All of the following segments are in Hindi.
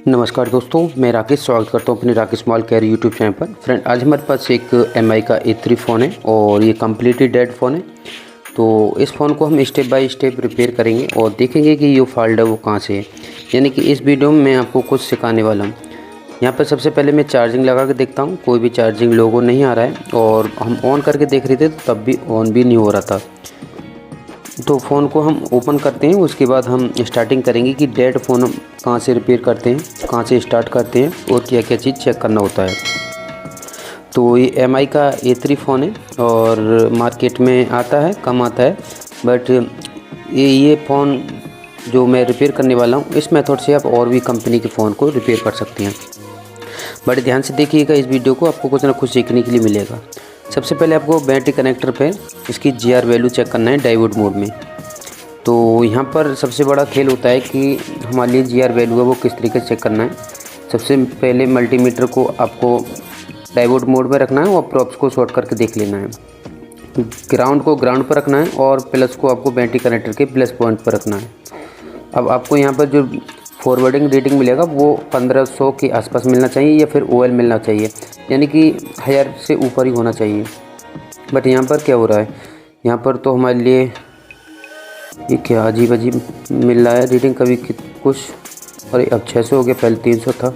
नमस्कार दोस्तों, मैं राकेश स्वागत करता हूं अपने Rakesh small care YouTube channel पर। फ्रेंड, आज हमारे पास एक एमआई का A3 फ़ोन है और ये कम्प्लीटली डेड फ़ोन है। तो इस फ़ोन को हम स्टेप बाय स्टेप रिपेयर करेंगे और देखेंगे कि ये फॉल्ट है वो कहां से है। यानी कि इस वीडियो में मैं आपको कुछ सिखाने वाला हूं। यहाँ पर सबसे पहले मैं चार्जिंग लगा के देखता हूँ, कोई भी चार्जिंग लोगो नहीं आ रहा है और हम ऑन करके देख रहे थे तो तब भी ऑन भी नहीं हो रहा था। तो फ़ोन को हम ओपन करते हैं, उसके बाद हम स्टार्टिंग करेंगे कि डेड फ़ोन हम कहाँ से रिपेयर करते हैं, कहाँ से स्टार्ट करते हैं और क्या क्या चीज़ चेक करना होता है। तो ये एमआई का A3 फ़ोन है और मार्केट में आता है, कम आता है, बट ये फ़ोन जो मैं रिपेयर करने वाला हूँ इस मेथड से आप और भी कंपनी के फ़ोन को रिपेयर कर सकते हैं। बड़े ध्यान से देखिएगा इस वीडियो को, आपको कुछ ना कुछ सीखने के लिए मिलेगा। सबसे पहले आपको बैटरी कनेक्टर पे इसकी GR वैल्यू चेक करना है डायोड मोड में। तो यहाँ पर सबसे बड़ा खेल होता है कि हमारे लिए GR वैल्यू है वो किस तरीके से चेक करना है। सबसे पहले मल्टीमीटर को आपको डायोड मोड में रखना है और प्रॉप्स को शॉर्ट करके देख लेना है। ग्राउंड को ग्राउंड पर रखना है और प्लस को आपको बैटरी कनेक्टर के प्लस पॉइंट पर रखना है। अब आपको यहाँ पर जो फॉरवर्डिंग रीडिंग मिलेगा वो 1500 के आसपास मिलना चाहिए या फिर OL मिलना चाहिए, यानी कि 1000 से ऊपर ही होना चाहिए। बट यहाँ पर क्या हो रहा है, यहाँ पर तो हमारे लिए ये क्या अजीब अजीब मिल रहा है रीडिंग, कभी कुछ, अरे अब 600 हो गया, पहले 300 था।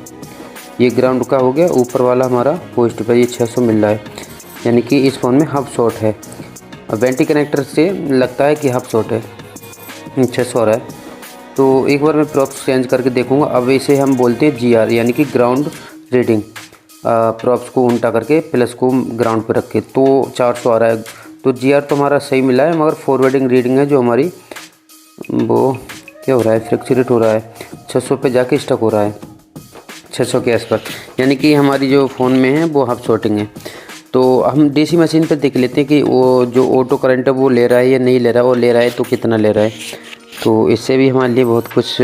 ये ग्राउंड का हो गया, ऊपर वाला हमारा पोस्ट पर ये 600 मिल रहा है, यानी कि इस फ़ोन में हाफ शॉट है। अब बैटरी कनेक्टर से लगता है कि हाफ शॉट है, 600 आ रहा है। तो एक बार मैं प्रॉप्स चेंज करके देखूंगा। अब इसे हम बोलते हैं GR, यानी कि ग्राउंड रीडिंग। प्रॉप्स को उल्टा करके प्लस को ग्राउंड पर रख के तो 400 आ रहा है। तो GR तो हमारा सही मिला है, मगर फॉरवर्डिंग रीडिंग है जो हमारी वो क्या हो रहा है, फ्लक्चुएट हो रहा है, 600 पे जाके स्टक हो रहा है, 600 के आसपास, यानी कि हमारी जो फ़ोन में है वो हाफ शॉटिंग है। तो हम DC मशीन पर देख लेते हैं कि वो जो ऑटो करंट है वो ले रहा है या नहीं ले रहा है, और ले रहा है तो कितना ले रहा है। तो इससे भी हमारे लिए बहुत कुछ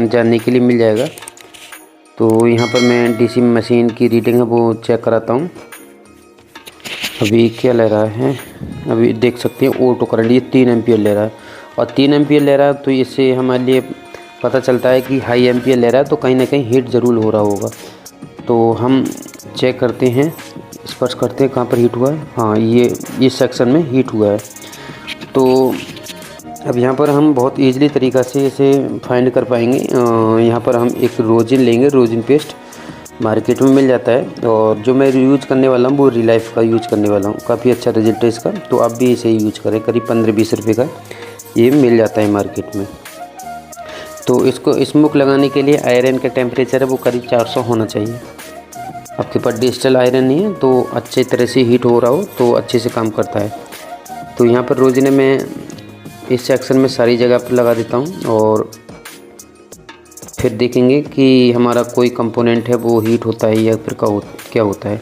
जानने के लिए मिल जाएगा। तो यहाँ पर मैं DC मशीन की रीडिंग है वो चेक कराता हूँ। अभी क्या ले रहा है, अभी देख सकते हैं ऑटो करंट ये 3 एम्पियर ले रहा है, और 3 एम्पियर ले रहा है तो इससे हमारे लिए पता चलता है कि हाई एम्पियर ले रहा है, तो कहीं ना कहीं हीट ज़रूर हो रहा होगा। तो हम चेक करते हैं, स्पर्श करते हैं कहाँ पर हीट हुआ है। हाँ, ये सेक्शन में हीट हुआ है। तो अब यहाँ पर हम बहुत ईजिली तरीक़ा से इसे फाइंड कर पाएंगे। यहाँ पर हम एक रोजिन लेंगे, रोजिन पेस्ट मार्केट में मिल जाता है, और जो मैं यूज़ करने वाला हूँ वो रिलाइफ का यूज़ करने वाला हूँ। काफ़ी अच्छा रिजल्ट है इसका, तो आप भी इसे यूज़ करें। करीब 15-20 रुपये का ये मिल जाता है मार्केट में। तो इसको स्मोक लगाने के लिए आयरन का टेम्परेचर है वो करीब 400 होना चाहिए। आपके पास डिजिटल आयरन नहीं है तो अच्छे तरह से हीट हो रहा हो तो अच्छे से काम करता है। तो यहाँ पर रोजिन मैं इस सेक्शन में सारी जगह पर लगा देता हूँ, और फिर देखेंगे कि हमारा कोई कंपोनेंट है वो हीट होता है या फिर क्या होता है।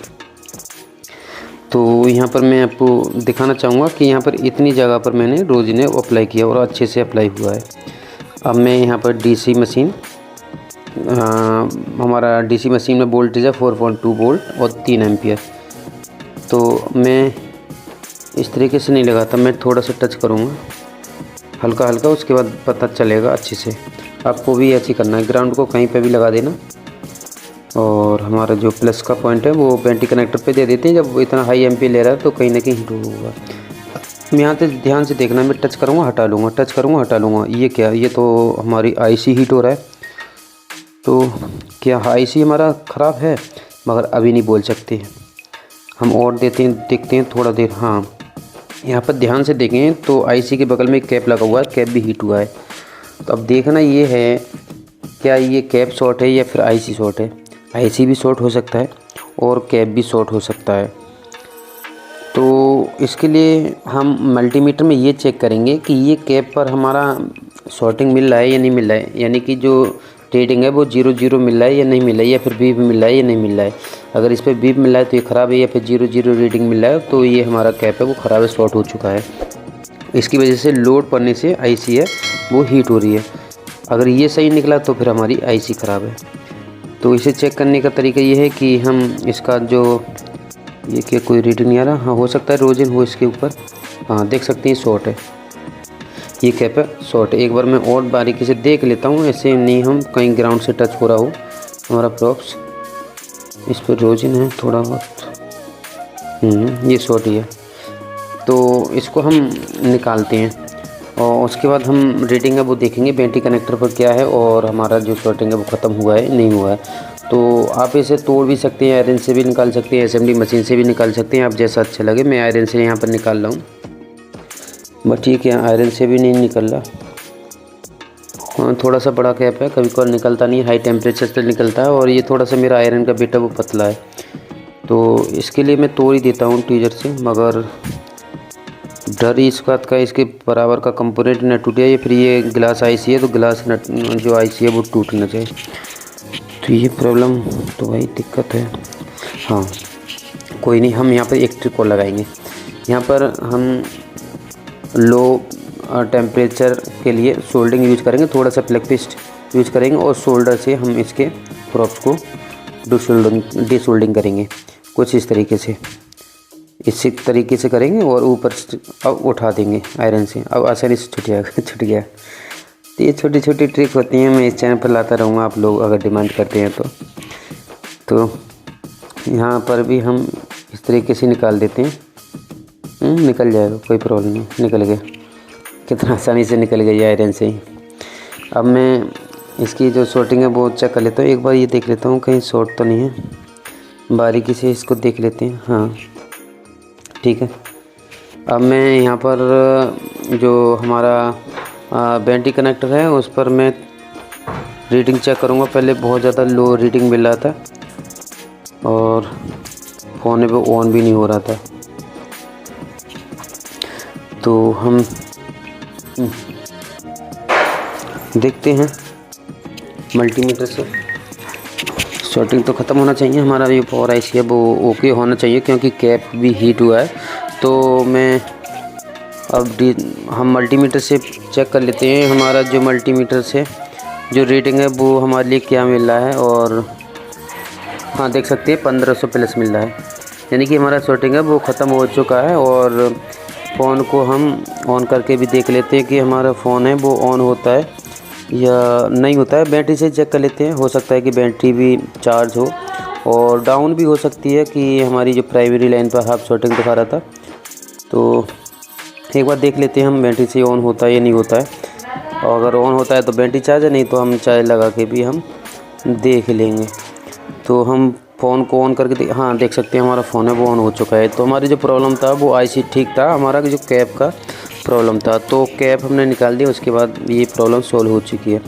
तो यहाँ पर मैं आपको दिखाना चाहूँगा कि यहाँ पर इतनी जगह पर मैंने रोजिन अप्लाई किया और अच्छे से अप्लाई हुआ है। अब मैं यहाँ पर DC मशीन, हमारा DC मशीन में वोल्टेज है 4.2 वोल्ट और 3 एम्पियर। तो मैं इस तरीके से नहीं लगाता, मैं थोड़ा सा टच करूँगा हल्का हल्का, उसके बाद पता चलेगा अच्छे से। आपको भी ऐसे करना है, ग्राउंड को कहीं पे भी लगा देना, और हमारा जो प्लस का पॉइंट है वो बैटरी कनेक्टर पे दे देते हैं। जब वो इतना हाई एम्पीयर ले रहा है तो कहीं ना कहीं हीट होगा। मैं यहाँ से ध्यान से देखना, मैं टच करूँगा हटा लूँगा, टच करूँगा हटा लूँगा। ये क्या, ये तो हमारी IC हीट हो रहा है। तो क्या IC हमारा ख़राब है, मगर अभी नहीं बोल सकते। हम और देखते हैं थोड़ा देर। हाँ, यहाँ पर ध्यान से देखें तो IC के बगल में एक कैप लगा हुआ है, कैप भी हीट हुआ है। तो अब देखना ये है, क्या ये कैप शॉर्ट है या फिर IC शॉर्ट है। IC भी शॉर्ट हो सकता है और कैप भी शॉर्ट हो सकता है। तो इसके लिए हम मल्टीमीटर में ये चेक करेंगे कि ये कैप पर हमारा शॉर्टिंग मिल रहा है या नहीं मिल रहा है, यानी कि जो रीडिंग है वो 0-0 मिल रहा है या नहीं मिल रहा है, या फिर बीप मिल रहा है या नहीं मिल रहा है। अगर इस पर बीप मिल रहा है तो ये ख़राब है, या फिर 0-0 रीडिंग मिल रहा है तो ये हमारा कैप है वो ख़राब है, शॉर्ट हो चुका है। इसकी वजह से लोड पड़ने से IC है वो हीट हो रही है। अगर ये सही निकला तो फिर हमारी IC ख़राब है। तो इसे चेक करने का तरीका ये है कि हम इसका जो ये क्या कोई रीडिंग नहीं आ रहा, हाँ हो सकता है रोजिन हो इसके ऊपर। हाँ देख सकते हैं शॉर्ट है, ये कैप है शॉर्ट। एक बार मैं और बारीकी से देख लेता हूँ, ऐसे नहीं हम कहीं ग्राउंड से टच हो रहा हो हमारा प्रॉप्स, इस पर रोजिन है थोड़ा बहुत, ये शॉर्ट ही है। तो इसको हम निकालते हैं और उसके बाद हम रीडिंग है वो देखेंगे बैटरी कनेक्टर पर क्या है और हमारा जो शॉर्टिंग है वो ख़त्म हुआ है नहीं हुआ है। तो आप इसे तोड़ भी सकते हैं, आयरन से भी निकाल सकते हैं, असेंबली मशीन से भी निकाल सकते हैं, आप जैसा अच्छा लगे। मैं आयरन से यहाँ पर निकाल रहा हूँ, बट ठीक है आयरन से भी नहीं निकल रहा। हाँ थोड़ा सा बड़ा कैप है, कभी कभार निकलता नहीं, हाई टेम्परेचर से निकलता है। और ये थोड़ा सा मेरा आयरन का बिट है वो पतला है, तो इसके लिए मैं तोड़ ही देता हूँ टीजर से। मगर डर ही इस बात का इसके बराबर का कंपोनेंट न टूट जाए, फिर ये ग्लास आईसी है तो ग्लास जो आईसी है वो टूट ना जाए। तो ये प्रॉब्लम तो भाई दिक्कत है। हाँ कोई नहीं, हम यहाँ पर एक ट्रिक और लगाएंगे। यहाँ पर हम लो टेम्परेचर के लिए सोल्डिंग यूज करेंगे, थोड़ा सा फ्लैग पिस्ट यूज करेंगे और सोल्डर से हम इसके प्रॉप्स को डिसोल्डिंग करेंगे कुछ इस तरीके से, इसी तरीके से करेंगे और ऊपर अब उठा देंगे आयरन से। अब आसानी से छूट गया। तो ये छोटी छोटी ट्रिक होती हैं, मैं इस चैनल पर लाता रहूँगा, आप लोग अगर डिमांड करते हैं तो यहाँ पर भी हम इस तरीके से निकाल देते हैं। निकल जाएगा, कोई प्रॉब्लम नहीं, निकल गया, कितना आसानी से निकल गई आयरन से ही। अब मैं इसकी जो शॉर्टिंग है वो चेक कर लेता हूँ, एक बार ये देख लेता हूँ कहीं शॉर्ट तो नहीं है, बारीकी से इसको देख लेते हैं। हाँ ठीक है। अब मैं यहाँ पर जो हमारा बैटरी कनेक्टर है उस पर मैं रीडिंग चेक करूँगा। पहले बहुत ज़्यादा लो रीडिंग मिल रहा था और फ़ोन पे ऑन भी नहीं हो रहा था, तो हम देखते हैं मल्टीमीटर से। शॉर्टिंग तो ख़त्म होना चाहिए, हमारा ये पावर आईसी है वो ओके होना चाहिए, क्योंकि कैप भी हीट हुआ है। तो मैं अब हम मल्टीमीटर से चेक कर लेते हैं हमारा जो मल्टीमीटर से जो रीडिंग है वो हमारे लिए क्या मिल रहा है। और हाँ देख सकते हैं 1500 प्लस मिल रहा है, यानी कि हमारा शॉर्टिंग है वो ख़त्म हो चुका है। और फ़ोन को हम ऑन करके भी देख लेते हैं कि हमारा फ़ोन है वो ऑन होता है या नहीं होता है। बैटरी से चेक कर लेते हैं, हो सकता है कि बैटरी भी चार्ज हो और डाउन भी हो सकती है कि हमारी जो प्राइमरी लाइन पर हाफ शॉर्टिंग दिखा रहा था। तो एक बार देख लेते हैं हम बैटरी से ऑन होता है या नहीं होता है, और अगर ऑन होता है तो बैटरी चार्ज है, नहीं तो हम चार्ज लगा के भी हम देख लेंगे। तो हम फ़ोन को ऑन करके हाँ देख सकते हैं हमारा फ़ोन है वो ऑन हो चुका है। तो हमारी जो प्रॉब्लम था वो आईसी ठीक था, हमारा जो कैप का प्रॉब्लम था, तो कैप हमने निकाल दी, उसके बाद ये प्रॉब्लम सॉल्व हो चुकी है।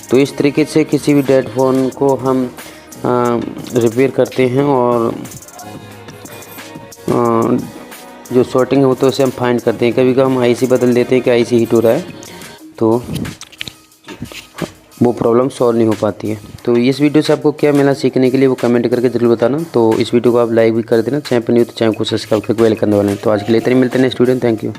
तो इस तरीके से किसी भी डेड फ़ोन को हम रिपेयर करते हैं और जो शॉर्टिंग है वो तो उसे हम फाइंड करते हैं। कभी कभी हम आईसी बदल देते हैं कि आईसी हीट हो रहा है, तो वो प्रॉब्लम सॉल्व नहीं हो पाती है। तो इस वीडियो से आपको क्या मिला सीखने के लिए वो कमेंट करके जरूर बताना। तो इस वीडियो को आप लाइक भी कर देना, चैनल पर नहीं हो तो चैनल को सब्सक्राइब करके बेल करने वाले हैं। तो आज के लिए इतने मिलते हैं नेक्स्ट वीडियो, थैंक यू।